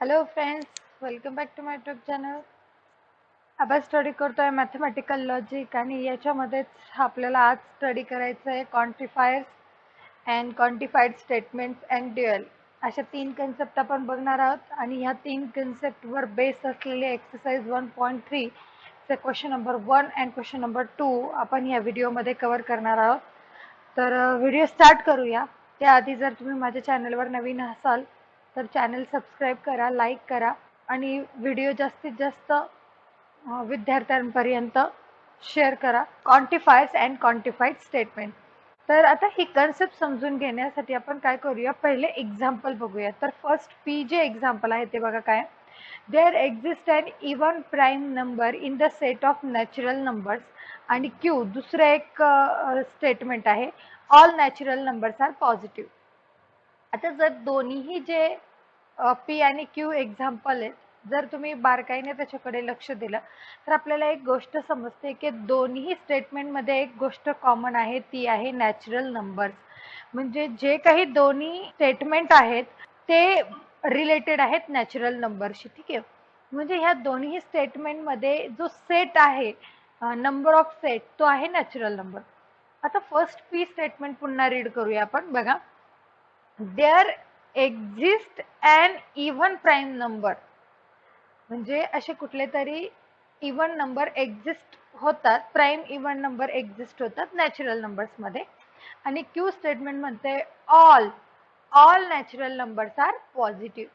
Hello friends, welcome back to my YouTube channel. आपण study करतोय mathematical logic आणि याच्यामध्येच आपल्याला आज स्टडी करायचं आहे quantifiers and quantified statements and dual. अशा 3 कन्सेप्ट आपण बघणार आहोत आणि ह्या 3 कन्सेप्टवर बेस्ड असलेले एक्सरसाइज 1.3 चे question number 1 and question number 2 आपण ह्या व्हिडिओमध्ये कव्हर करणार आहोत. तर व्हिडिओ स्टार्ट करूया. त्याआधी जर तुम्ही माझ्या चॅनलवर नवीन असाल तर चॅनल सबस्क्राईब करा, लाईक करा आणि व्हिडिओ जास्तीत जास्त विद्यार्थ्यांपर्यंत शेअर करा. Quantifiers and quantified statement. तर आता ही कन्सेप्ट समजून घेण्यासाठी आपण काय करूया, पहिले एक्झाम्पल बघूया. तर फर्स्ट पी जे एक्झाम्पल आहे ते बघा काय. There exist an even prime number in the set of natural numbers आणि क्यू दुसरं एक स्टेटमेंट आहे, all natural numbers are positive. आता जर दोन्हीही जे पी आणि क्यू एक्झाम्पल आहेत, जर तुम्ही बारकाईने त्याच्याकडे लक्ष दिलं तर आपल्याला एक गोष्ट समजते की दोन्ही स्टेटमेंटमध्ये एक गोष्ट कॉमन आहे, ती आहे नॅचरल नंबर्स. म्हणजे जे काही दोन्ही स्टेटमेंट आहेत ते रिलेटेड आहेत नॅचरल नंबरशी. ठीक आहे, म्हणजे ह्या दोन्ही स्टेटमेंटमध्ये जो सेट आहे, नंबर ऑफ सेट, तो आहे नॅचरल नंबर. आता फर्स्ट पी स्टेटमेंट पुन्हा रीड करूया आपण. बघा, there exist an even prime number. म्हणजे असे कुठले तरी इव्हन नंबर एक्झिस्ट होतात, प्राईम इव्हन नंबर एक्झिस्ट होतात नॅचरल नंबर्स मध्ये. आणि क्यू स्टेटमेंट म्हणते all natural numbers are positive.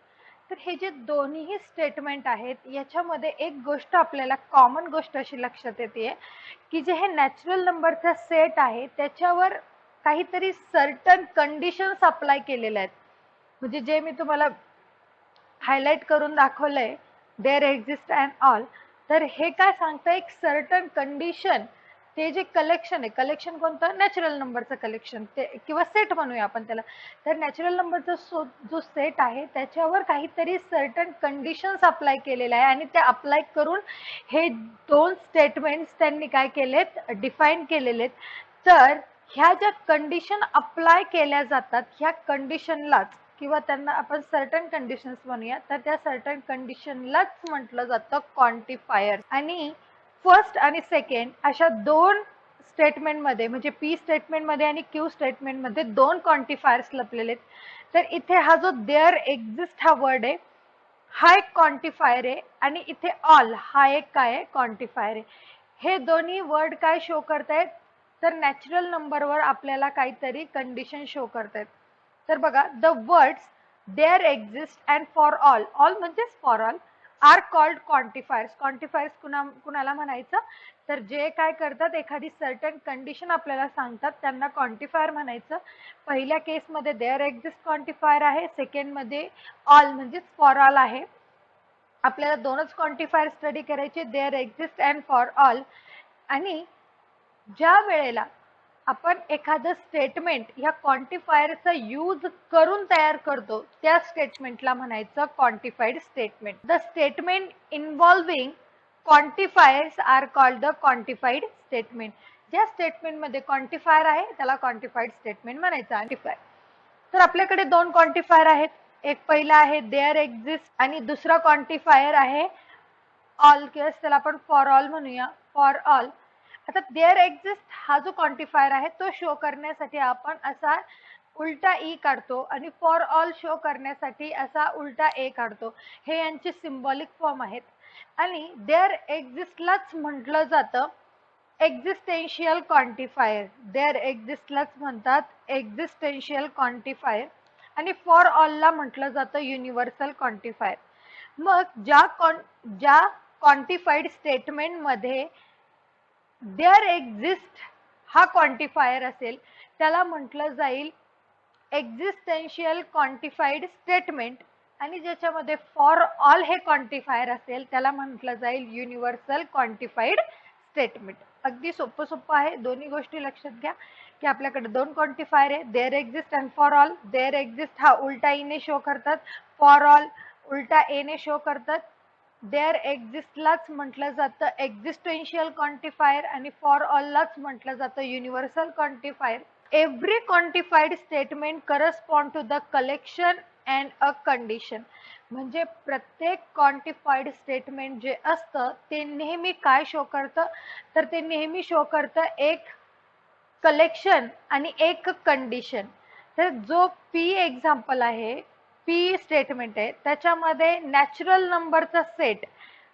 तर हे जे दोन्ही स्टेटमेंट आहेत याच्यामध्ये एक गोष्ट आपल्याला कॉमन गोष्ट अशी लक्षात येते की जे हे नॅचरल नंबरचा सेट आहे त्याच्यावर काहीतरी सर्टन कंडिशन्स अप्लाय केलेल्या आहेत. म्हणजे जे मी तुम्हाला हायलाइट करून दाखवलंय, देअर एक्झिस्ट अँड ऑल, तर हे काय सांगतं, एक सर्टन कंडिशन. ते जे कलेक्शन आहे, कलेक्शन कोणतं, नॅचरल नंबरचं कलेक्शन ते किंवा सेट म्हणूया आपण त्याला. तर नॅचरल नंबरचा जो सेट आहे त्याच्यावर काहीतरी सर्टन कंडिशन्स अप्लाय केलेल्या आहे आणि ते अप्लाय करून हे दोन स्टेटमेंट्स त्यांनी काय केलेत, डिफाईन केलेले. तर ह्या ज्या कंडिशन अप्लाय केल्या जातात ह्या कंडिशनलाच किंवा त्यांना आपण सर्टन कंडिशन्स म्हणूया, तर त्या सर्टन कंडिशनलाच म्हटलं जातं क्वांटिफायर. आणि फर्स्ट आणि सेकंड अशा दोन स्टेटमेंटमध्ये, म्हणजे पी स्टेटमेंटमध्ये आणि क्यू स्टेटमेंटमध्ये दोन क्वांटिफायर्स लपलेले आहेत. तर इथे हा जो देअर एक्झिस्ट हा वर्ड आहे, हा एक क्वांटिफायर आहे आणि इथे ऑल हा एक काय आहे, क्वांटिफायर आहे. हे दोन्ही वर्ड काय शो करतायत, तर नॅचरल नंबरवर आपल्याला काहीतरी कंडिशन शो करतायत. तर बघा, the words there exist and for all, all म्हणजेच for all, are called quantifiers. Quantifiers कुणाला म्हणायचं, तर जे काय करतात, एखादी सर्टन कंडिशन आपल्याला सांगतात त्यांना क्वांटिफायर म्हणायचं. पहिल्या केसमध्ये देअर एक्झिस्ट क्वांटिफायर आहे, सेकंड मध्ये ऑल म्हणजेच फॉर ऑल आहे. आपल्याला दोनच क्वांटिफायर स्टडी करायचे, there exist and for all. आणि ज्या वेळेला आपण एखादं स्टेटमेंट ह्या क्वांटिफायरचा यूज करून तयार करतो त्या स्टेटमेंटला म्हणायचं quantified statement. The statement involving quantifiers are called the quantified statement. ज्या स्टेटमेंटमध्ये क्वांटिफायर आहे त्याला क्वांटिफाईड स्टेटमेंट म्हणायचं. तर आपल्याकडे दोन क्वांटिफायर आहेत, एक पहिला आहे देअर एक्झिस्ट आणि दुसरा क्वांटिफायर आहे ऑल, किंवा त्याला आपण फॉर ऑल म्हणूया, फॉर ऑल. आता देअर एक्झिस्ट हा जो क्वांटिफायर आहे तो शो करण्यासाठी आपण असा उलटा ई काढतो आणि फॉर ऑल शो करण्यासाठी असा उलटा ए काढतो. हे यांचे सिम्बॉलिक फॉर्म आहेत. आणि देअर एक्झिस्टलाच म्हटलं जातं एक्झिस्टेन्शियल क्वांटिफायर. देअर एक्झिस्टलाच म्हणतात एक्झिस्टेन्शियल क्वांटिफायर आणि फॉर ऑलला म्हटलं जातं युनिव्हर्सल क्वांटिफायर. मग ज्या क्वांटिफाईड स्टेटमेंटमध्ये देअर एक्झिस्ट हा क्वांटिफायर असेल त्याला म्हटलं जाईल एक्झिस्टेन्शियल क्वांटिफाईड स्टेटमेंट. आणि ज्याच्यामध्ये फॉर ऑल हे क्वांटिफायर असेल त्याला म्हटलं जाईल युनिव्हर्सल क्वांटिफाईड स्टेटमेंट. अगदी सोपं सोपं आहे. दोन्ही गोष्टी लक्षात घ्या की आपल्याकडे दोन क्वांटिफायर आहे, there exist and for all. There exist हा उलटा ई ने शो करतात, फॉर ऑल उलटा ए ने शो करतात. देअर एक्झिस्टलाच म्हटलं जातं एक्झिस्टेन्शियल क्वांटिफायर आणि फॉर ऑललाच म्हटलं जातं universal quantifier. Every quantified statement correspond to the collection and a condition. म्हणजे प्रत्येक क्वांटिफाईड स्टेटमेंट जे असतं ते नेहमी काय शो करतं, तर ते नेहमी शो करतं एक कलेक्शन आणि एक कंडिशन. तर जो पी एक्झाम्पल आहे, पी स्टेटमेंट आहे, त्याच्यामध्ये नॅचरल नंबरचा सेट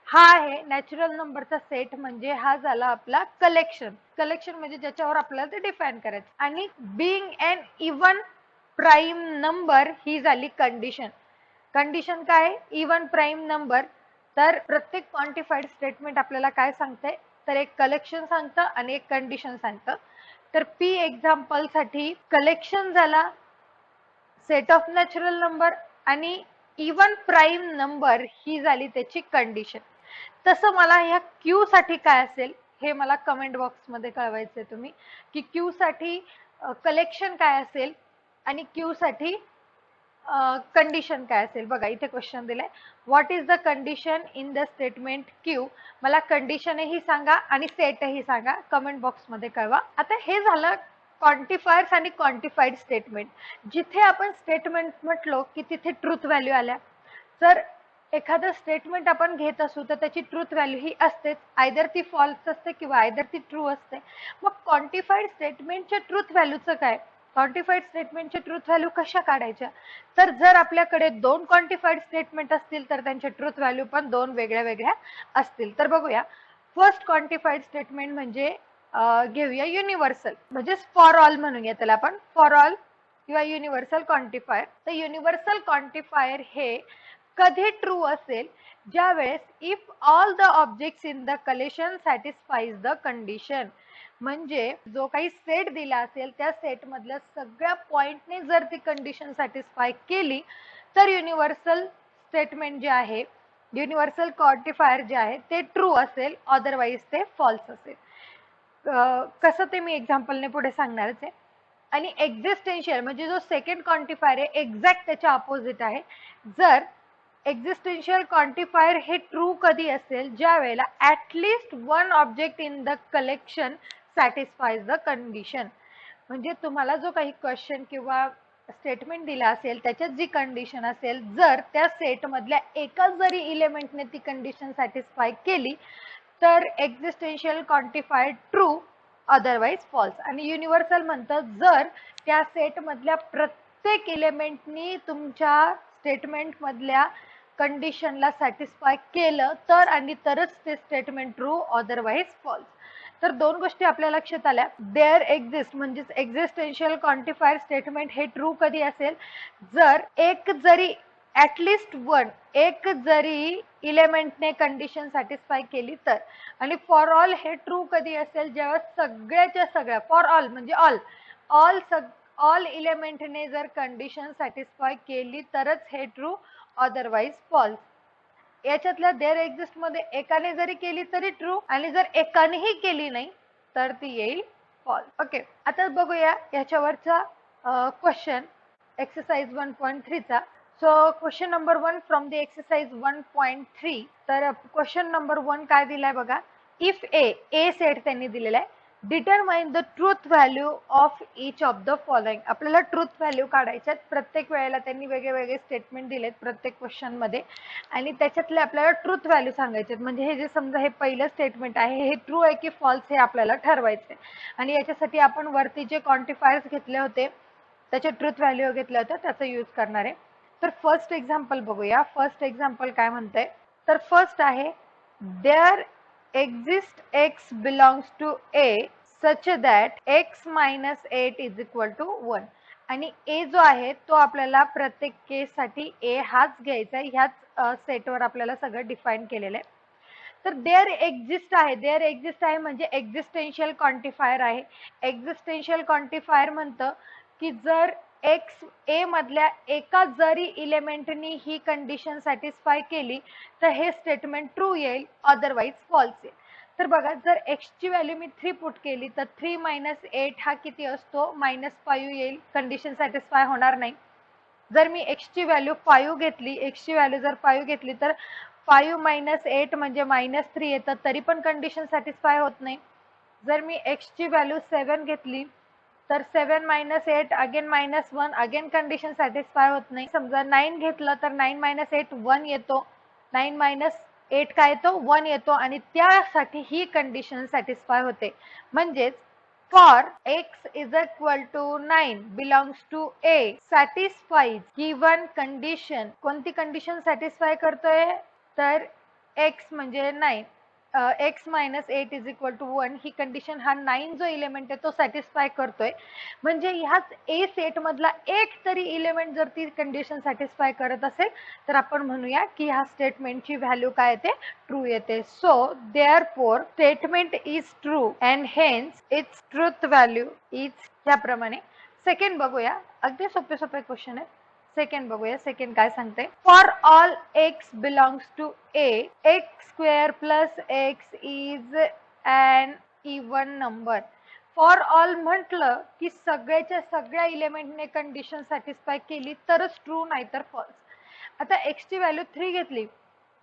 हा आहे. नॅचरल नंबरचा सेट म्हणजे हा झाला आपला कलेक्शन. कलेक्शन म्हणजे ज्याच्यावर आपल्याला ते डिफाईन करायचं. आणि being an even prime number ही झाली कंडिशन. कंडिशन काय? Even prime number. तर प्रत्येक क्वांटिफाईड स्टेटमेंट आपल्याला काय सांगते, तर एक कलेक्शन सांगतं आणि एक कंडिशन सांगतं. तर पी एक्झाम्पल साठी कलेक्शन झाला सेट ऑफ नॅचरल नंबर आणि इवन प्राईम नंबर ही झाली त्याची कंडिशन. तसं मला ह्या क्यू साठी काय असेल हे मला कमेंट बॉक्स मध्ये कळवायचंय तुम्ही, की क्यू साठी कलेक्शन काय असेल आणि क्यू साठी कंडिशन काय असेल. बघा इथे क्वेश्चन दिलाय, what is the condition in the statement Q. मला कंडिशनही सांगा आणि सेटही सांगा, कमेंट बॉक्स मध्ये कळवा. आता हे झालं क्वांटिफायर्स आणि क्वांटिफाईड स्टेटमेंट. जिथे आपण स्टेटमेंट म्हटलो की तिथे ट्रूथ व्हॅल्यू आल्या. तर एखादं स्टेटमेंट आपण घेत असू तर त्याची ट्रूथ व्हॅल्यू ही असतेच, आयदर ती फॉल्स असते किंवा आयदर ती ट्रू असते. मग क्वांटिफाईड स्टेटमेंटच्या ट्रूथ व्हॅल्यूचं काय? क्वांटिफाईड स्टेटमेंटच्या ट्रूथ व्हॅल्यू कशा काढायच्या? तर जर आपल्याकडे दोन क्वांटिफाईड स्टेटमेंट असतील तर त्यांचे ट्रूथ व्हॅल्यू पण दोन वेगळ्या वेगळ्या असतील. तर बघूया, फर्स्ट क्वांटिफाईड स्टेटमेंट म्हणजे घेऊया युनिव्हर्सल, म्हणजे फॉर ऑल म्हणूया त्याला आपण, फॉर ऑल किंवा युनिव्हर्सल क्वांटिफायर. तर युनिव्हर्सल क्वांटिफायर हे कधी ट्रू असेल, ज्या वेळेस if all the objects in the collection satisfies the condition. म्हणजे जो काही सेट दिला असेल त्या सेट मधल्या सगळ्या पॉइंटने जर ती कंडिशन सॅटिस्फाय केली तर युनिव्हर्सल स्टेटमेंट जे आहे, युनिव्हर्सल क्वांटिफायर जे आहे ते ट्रू असेल, अदरवाईज ते फॉल्स असेल. कसं ते मी एक्झाम्पलने पुढे सांगणारच आहे. आणि एक्झिस्टेन्शियल म्हणजे जो सेकंड क्वांटिफायर आहे एक्झॅक्ट त्याच्या अपोजिट आहे. जर एक्झिस्टेन्शियल क्वांटिफायर हे ट्रू कधी असेल, ज्या वेळेला at least one object in the collection satisfies the condition. म्हणजे तुम्हाला जो काही क्वेश्चन किंवा स्टेटमेंट दिला असेल त्याच्यात जी कंडिशन असेल, जर त्या सेट मधल्या एका जरी इलेमेंटने ती कंडिशन सॅटिस्फाय केली तर existential quantifier true, otherwise false. आणि युनिव्हर्सल म्हणतं जर त्या सेट मधल्या प्रत्येक इलेमेंटनी तुमच्या स्टेटमेंट मधल्या कंडिशनला सॅटिस्फाय केलं तर आणि तरच ते स्टेटमेंट ट्रू, अदरवाईज फॉल्स. तर दोन गोष्टी आपल्या लक्षात आल्या. देअर एक्झिस्ट म्हणजे एक्झिस्टेन्शियल क्वांटिफायर स्टेटमेंट हे ट्रू कधी असेल, जर एक जरी ऍटलिस्ट वन, एक जरी इलेमेंटने कंडिशन सॅटिस्फाय केली तर. आणि फॉर ऑल हे ट्रू कधी असेल, जेव्हा सगळ्याच्या सगळ्या, फॉर ऑल म्हणजे ऑल ऑल ऑल इलेमेंटने जर कंडिशन सॅटिस्फाय केली तरच हे ट्रू, अदरवाईज फॉल्स. याच्यातल्या देअर एक्झिस्ट मध्ये एकाने जरी केली तरी ट्रू आणि जर एकानेही केली नाही तर ती येईल फॉल्स. ओके, आता बघूया याच्यावरचा क्वेश्चन एक्सरसाइज 1.3 चा. So question number 1 from the exercise 1.3. तर क्वेश्चन नंबर 1 काय दिलाय बघा, इफ ए सेट त्यांनी दिलेला आहे, determine the truth value of each of the following. आपल्याला ट्रूथ व्हॅल्यू काढायच्यात. प्रत्येक वेळेला त्यांनी वेगळे वेगळे स्टेटमेंट दिलेत प्रत्येक क्वेश्चन मध्ये आणि त्याच्यातले आपल्याला ट्रूथ व्हॅल्यू सांगायचे. म्हणजे हे जे समजा हे पहिलं स्टेटमेंट आहे हे ट्रू आहे की फॉल्स हे आपल्याला ठरवायचे. आणि याच्यासाठी आपण वरती जे क्वांटिफायर्स घेतले होते त्याचे ट्रूथ व्हॅल्यू घेतले होते त्याचा यूज करणार आहे. तर फर्स्ट एक्झाम्पल बघूया. फर्स्ट एक्झाम्पल काय म्हणतंय, तर फर्स्ट आहे, there exist x belongs to a such that x minus 8 is equal to 1. आणि a जो आहे तो आपल्याला प्रत्येक केस साठी a हाच घ्यायचा आहे. ह्याच सेटवर आपल्याला सगळं डिफाईन केलेलं आहे. तर देअर एक्झिस्ट आहे, देअर एक्झिस्ट आहे म्हणजे एक्झिस्टेन्शियल क्वांटिफायर आहे. एक्झिस्टेन्शियल क्वांटिफायर म्हणतं की जर एक्स ए मधल्या एका जरी इलेमेंटनी ही कंडिशन सॅटिस्फाय केली तर हे स्टेटमेंट ट्रू येईल, अदरवाईज फॉल्स येईल. तर बघा, जर एक्स ची व्हॅल्यू मी 3 पुट केली तर 3 - 8 हा किती असतो, -5 येईल, कंडिशन सॅटिस्फाय होणार नाही. जर मी एक्स ची व्हॅल्यू 5 घेतली, एक्स ची व्हॅल्यू जर 5 घेतली तर 5 - 8 म्हणजे -3 येतं, तरी पण कंडिशन सॅटिस्फाय होत नाही. जर मी एक्स ची व्हॅल्यू 7 घेतली तर 7 - 8 अगेन -1 अगेन कंडिशन सॅटिस्फाय होत नाही. समजा 9 घेतलं तर 9 - 8 1 येतो. 9 - 8 काय येतो 1 येतो आणि त्यासाठी ही कंडिशन सॅटिस्फाय होते. म्हणजेच for x is equal to 9 belongs to A satisfies given condition. कोणती कंडिशन सॅटिस्फाय करतोय तर x म्हणजे 9 x - 8 is equal to 1 he condition हा 9 जो इलेमेंट आहे तो सॅटिस्फाय करतोय. म्हणजे ह्याच ए सेट मधला एक तरी इलेमेंट जर ती कंडिशन सॅटिस्फाय करत असेल तर आपण म्हणूया की ह्या स्टेटमेंटची व्हॅल्यू काय येते ट्रू येते. So therefore statement is true and hence its truth value is याप्रमाणे. सेकंड बघूया, अगदी सोपे सोपे क्वेश्चन आहे. सेकंड बघूया, सेकंड काय सांगते. For all x belongs to A x square plus x is an even number. For all म्हटलं की सगळ्याच्या सगळ्या इलेमेंटने कंडिशन सॅटिस्फाय केली तरच ट्रू नाही तर फॉल्स. आता एक्स ची व्हॅल्यू 3 घेतली,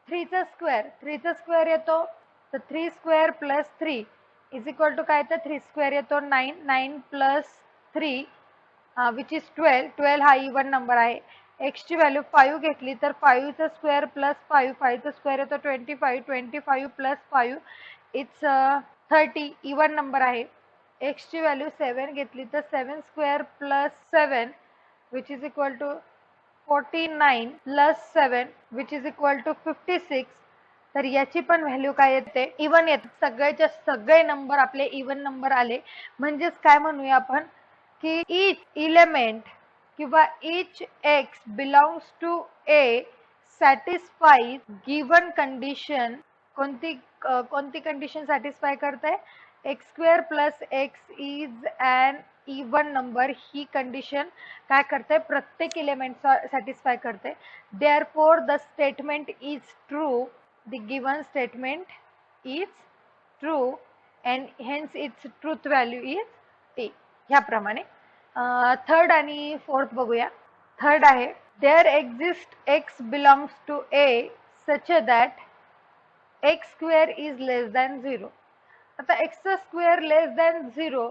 3 चा स्क्वेअर येतो तर 3 square plus 3 is equal to काय तर 3 स्क्वेअर येतो 9, 9 प्लस 3 विच इज 12. 12 हा इवन नंबर आहे. एक्स ची व्हॅल्यू 5 घेतली तर 5 चा स्क्वेअर प्लस 5, 5 चा स्क्वेअर येतो 25, 25 प्लस 5 इट्स 30 इवन नंबर आहे. एक्स ची व्हॅल्यू 7 घेतली तर 7 square plus 7 which is equal to 49 plus 7 which is equal to 56. तर याची पण व्हॅल्यू काय येते इवन येते. सगळ्याच्या सगळे नंबर आपले इवन नंबर आले. म्हणजेच काय म्हणूया आपण की each element किंवा each x belongs to A satisfies given condition. कोणती कंडिशन सॅटिस्फाय करते x square plus x is an even number. ही कंडिशन काय करते प्रत्येक इलेमेंट सॅटिस्फाय करते. Therefore the statement is true. The given statement is true and hence its truth value is A. ह्याप्रमाणे. Third आणि fourth बघूया. Third आहे there exist x belongs to A such that x square is less than 0. आता एक्सचा square लेस than 0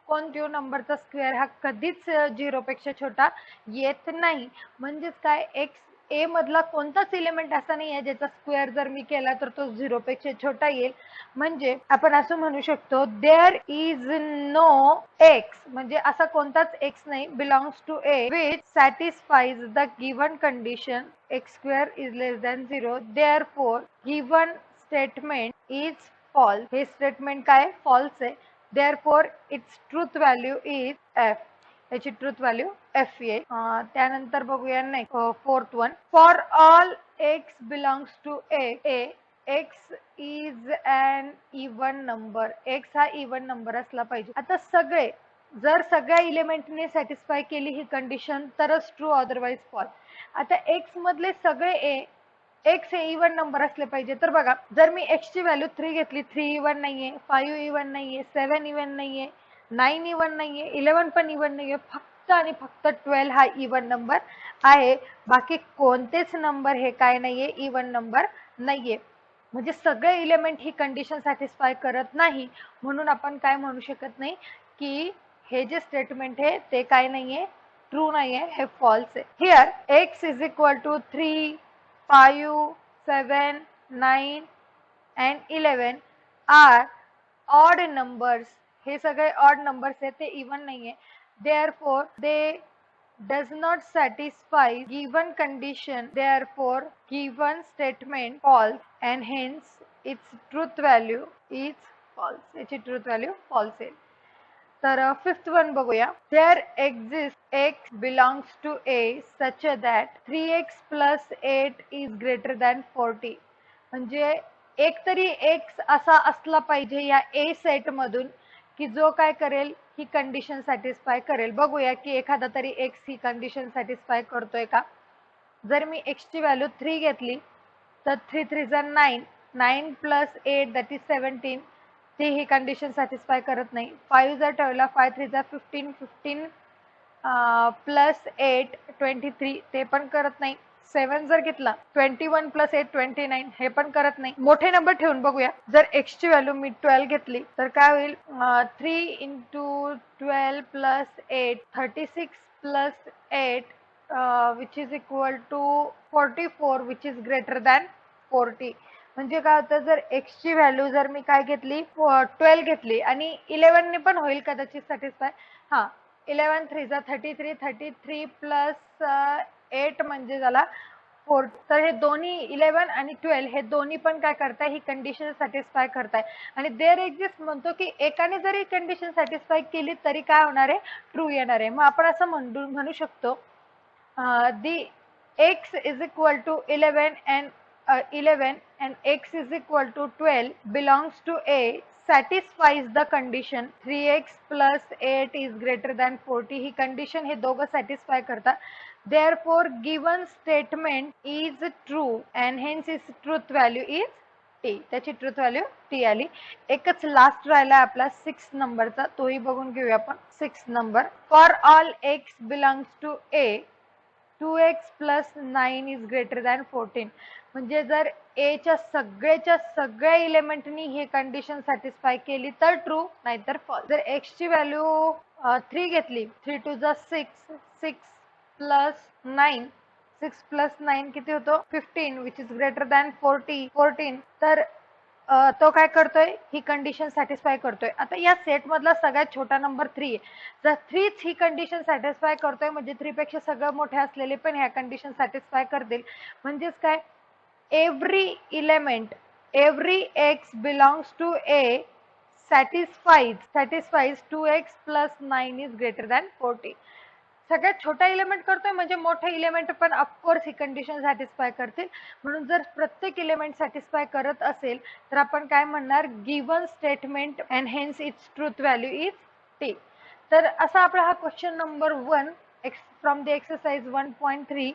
कोणत्या नंबरचा square हा कधीच 0 पेक्षा छोटा येत नाही. म्हणजेच काय एक्स ए मधला कोणताच इलेमेंट असा नाही आहे ज्याचा स्क्वेअर जर मी केला तर तो 0 पेक्षा छोटा येईल. म्हणजे आपण असं म्हणू शकतो देअर इज नो एक्स म्हणजे असा कोणताच एक्स नाही belongs to A which satisfies the given condition x square is less than 0. Therefore given statement is false. हे स्टेटमेंट काय फॉल्स आहे. Therefore its truth value is F. याची truth value F येईल. त्यानंतर बघूया next fourth one. For all x belongs to A x is an even number. X हा even number असला पाहिजे. आता जर सगळ्या इलेमेंटने सॅटिस्फाय केली ही कंडिशन तरच ट्रू अदरवाइज फॉल्स. आता एक्स मधले सगळे एक्स हे इवन नंबर असले पाहिजे. तर बघा जर मी एक्स ची व्हॅल्यू 3 घेतली 3 इवन नाहीये, 5 इवन नाहीये, 7 इवन नाहीये, 9 इवन नाहीये, 11 पण इवन नाहीये. फक्त आणि फक्त 12 हा इवन नंबर आहे. बाकी कोणतेच नंबर हे काय नाहीये इवन नंबर नाहीये. म्हणजे सगळे इलेमेंट ही कंडिशन सॅटिस्फाय करत नाही. म्हणून आपण काय म्हणू शकत नाही की हे जे स्टेटमेंट आहे ते काय नाहीये ट्रू नाहीये, हे फॉल्स आहे. Here x is equal to 3, 5, 7, 9 and 11 are odd numbers. हे सगळे odd numbers आहेत ते even नाहीये. Therefore they does not satisfy given condition. Therefore given statement false and hence its truth value is false. याची truth value false आहे. तर fifth one बघूया. There exist x belongs to A such that 3x plus 8 is greater than 40. म्हणजे एक तरी x असा असला पाहिजे या ए सेट मधून की जो काय करेल ही कंडिशन सॅटिस्फाय करेल. बघूया की एखादा तरी एक्स ही कंडिशन सॅटिस्फाय करतोय का. जर मी एक्स ची व्हॅल्यू 3 घेतली तर 3 3 जा 9, 9 प्लस 8 दॅट इज 17. ती ही कंडिशन सॅटिस्फाय करत नाही. 5 जर ठेवला 5 3 जा 15, 15 प्लस 8 23 ते पण करत नाही. 7 जर घेतला 21 प्लस 8 29 हे पण करत नाही. मोठे नंबर ठेवून बघूया. जर x ची व्हॅल्यू मी 12 घेतली तर काय होईल 3 into 12 plus 8 36 plus 8 which is equal to 44 which is greater than 40. म्हणजे काय होतं जर x ची व्हॅल्यू जर मी काय घेतली 12 घेतली आणि 11 ने पण होईल कदाचित सॅटिस्फाय. हा 11 3 जा 33 33 प्लस 8 म्हणजे झाला 4. तर हे दोन्ही 11 आणि 12 हे दोन्ही पण काय करताय ही कंडिशन सॅटिस्फाय करताय आणि देअर एक्झिस्ट म्हणतो की एकाने जरी कंडिशन सॅटिस्फाय केली तरी काय होणार आहे ट्रू येणार आहे. मग आपण असं म्हणू शकतो the x is equal to 11 and x is equal to 12 belongs to A satisfies the condition 3x plus 8 is greater than 40. He condition हे दोघं satisfy करतात. Therefore given statement is true and hence its truth value is t. त्याची truth value T आली. एकच last राहिला आपला 6 नंबरचा, तोही बघून घेऊया आपण. 6 number for all x belongs to A 2x plus 9 is greater than 14. म्हणजे जर a च्या सगळ्या एलिमेंटनी ही कंडिशन सॅटिस्फाय केली तर ट्रू नाहीतर फॉल्स. जर x ची व्हॅल्यू 3 घेतली 3 टू जा 6 6 प्लस 9 6 प्लस 9 किती होतो 15 विच इज ग्रेटर दॅन 14. तर तो काय करतोय ही कंडिशन सॅटिस्फाय करतोय. आता या सेट मधला सगळ्यात छोटा नंबर 3 आहे. जर 3च ही कंडिशन सॅटिस्फाय करतोय म्हणजे 3 पेक्षा सगळं मोठे असलेले पण ह्या कंडिशन सॅटिस्फाय करतील. म्हणजेच काय every element every x belongs to A satisfies 2x plus 9 is greater than 40. सगळ्यात छोटा एलिमेंट करतोय म्हणजे मोठे एलिमेंट पण ऑफकोर्स ही कंडिशन सॅटिस्फाय करतील. म्हणून जर प्रत्येक एलिमेंट सॅटिस्फाय करत असेल तर आपण काय म्हणणार given statement and hence its truth value is T. तर असा आपला हा question number 1 from the exercise 1.3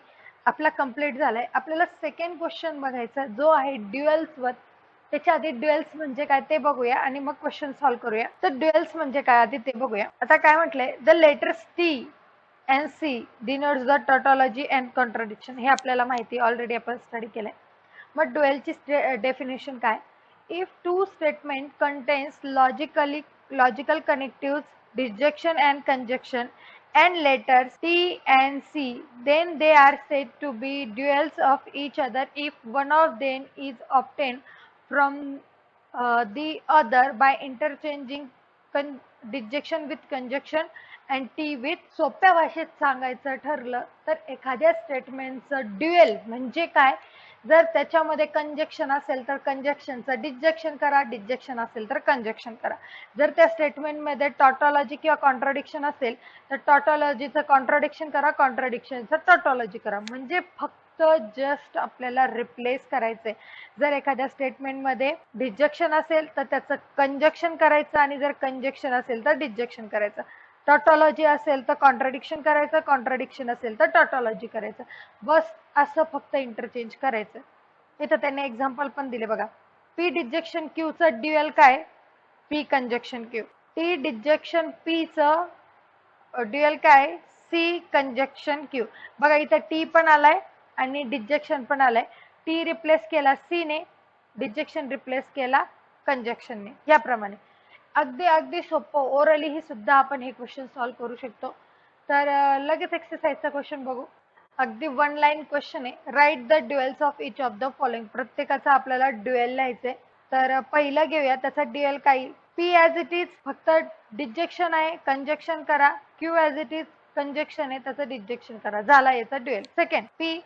आपला कंप्लीट झालाय. आपल्याला सेकंड क्वेश्चन बघायचा जो आहे ड्युअल्स वर. त्याच्या आधी ड्युअल्स म्हणजे काय ते बघूया आणि मग क्वेश्चन सॉल्व्ह करूया. तर ड्युअल्स म्हणजे काय आधी ते बघूया. आता काय म्हटलंय the letters T and C denotes the tautology and contradiction. हे आपल्याला माहिती ऑलरेडी आपण स्टडी केलंय. मग ड्युअलची डेफिनेशन काय if two statement contains logical connectives disjunction and conjunction and letters T and C then they are said to be duals of each other if one of them is obtained from the other by interchanging disjunction with conjunction and T with. सोप्या भाषेत सांगायचं ठरलं तर एखाद्या स्टेटमेंटचं dual म्हणजे काय जर त्याच्यामध्ये कंजक्शन असेल तर कंजक्शनचं डिस्जंक्शन करा, डिस्जंक्शन असेल तर कंजक्शन करा. जर त्या स्टेटमेंटमध्ये टॉटॉलॉजी किंवा कॉन्ट्राडिक्शन असेल तर टॉटॉलॉजीचं कॉन्ट्राडिक्शन करा, कॉन्ट्राडिक्शनचं टॉटॉलॉजी करा. म्हणजे फक्त जस्ट आपल्याला रिप्लेस करायचंय. जर एखाद्या स्टेटमेंटमध्ये डिस्जंक्शन असेल तर त्याचं कंजक्शन करायचं आणि जर कंजक्शन असेल तर डिस्जंक्शन करायचं. टॉटॉलॉजी असेल तर कॉन्ट्राडिक्शन करायचं, कॉन्ट्राडिक्शन असेल तर टॉटॉलॉजी करायचं. बस असं फक्त इंटरचेंज करायचं. इथं त्यांनी एक्झाम्पल पण दिले बघा. पी डिस्जंक्शन क्यू चं ड्युअल काय P conjunction Q. T disjunction P चं ड्युअल काय सी कंजक्शन क्यू. बघा इथं टी पण आलाय आणि डिस्जंक्शन पण आलाय. टी रिप्लेस केला सी ने, डिस्जंक्शन रिप्लेस केला कंजक्शनने. याप्रमाणे अगदी सोपं ओरली ही सुद्धा आपण हे क्वेश्चन सॉल्व्ह करू शकतो. तर लगेच एक्सरसाइजचा क्वेश्चन बघू. अगदी 1 लाईन क्वेश्चन आहे. Write the duals of each of the following. प्रत्येकाचा आपल्याला ड्युअल लिहायचंय. तर पहिलं घेऊया त्याचा ड्युअल काय पी ॲज इट इज फक्त डिस्जंक्शन आहे कंजक्शन करा. Q as it is conjunction आहे त्याचं डिस्जंक्शन करा. झाला याचा ड्युअल. सेकंड पी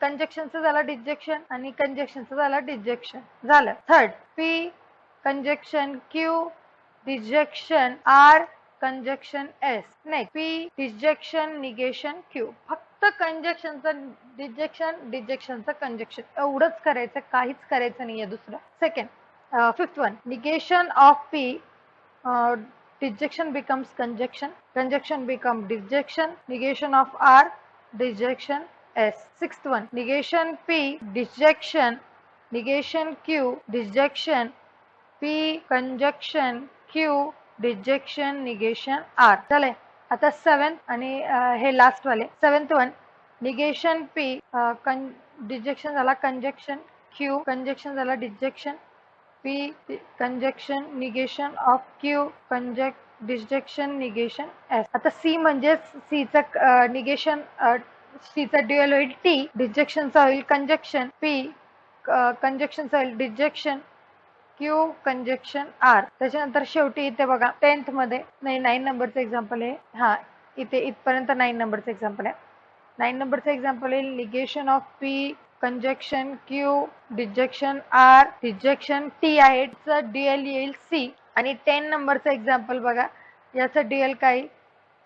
कंजक्शनचं झालं डिस्जंक्शन आणि कंजक्शनचं झालं डिस्जंक्शन झालं. Third P conjunction Q disjunction R conjunction S. next P disjunction negation Q. फक्त कंजक्शनचं डिस्जंक्शनचं कंजक्शन एवढंच करायचं, काहीच करायचं नाहीये दुसरं. Second fifth one negation of P disjunction becomes conjunction become disjunction, negation of R disjunction S. sixth one negation P disjunction negation Q disjunction P conjunction Q disjunction negation R. चले आता 7th आणि हे last वाले 7th one negation P detection झाला conjunction, Q conjunction झाला detection, P conjunction negation of Q detection negation S. आता C म्हणजे सीचं निगेशन, सीचा ड्युअल होईल टी, डिजेक्शनचा होईल कंजक्शन, पी कंजक्शनचा होईल डिजेक्शन, क्यू कंजक्शन आर. त्याच्यानंतर शेवटी इथे बघा 10th मध्ये नाही 9 नंबरचं एक्झाम्पल आहे. हा इथे इथपर्यंत 9 नंबरचं एक्झाम्पल आहे. 9 नंबरचं एक्झाम्पल आहे negation of P conjunction Q disjunction R disjunction T आहे, डीएल येईल सी. आणि 10 नंबरचं एक्झाम्पल बघा, याचं डीएल काय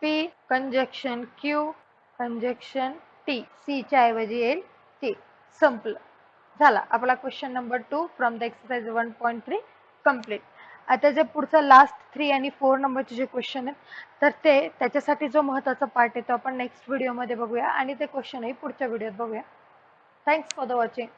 P conjunction Q conjunction T, C च्या ऐवजी येईल टी. संपलं. झाला आपला question number 2 from the exercise 1.3 complete. आता जे पुढचं लास्ट 3 आणि 4 नंबरचे जे क्वेश्चन आहेत तर ते त्याच्यासाठी जो महत्त्वाचा पार्ट आहे तो आपण नेक्स्ट व्हिडिओमध्ये बघूया आणि ते क्वेश्चनही पुढच्या व्हिडिओत बघूया. Thanks for the watching.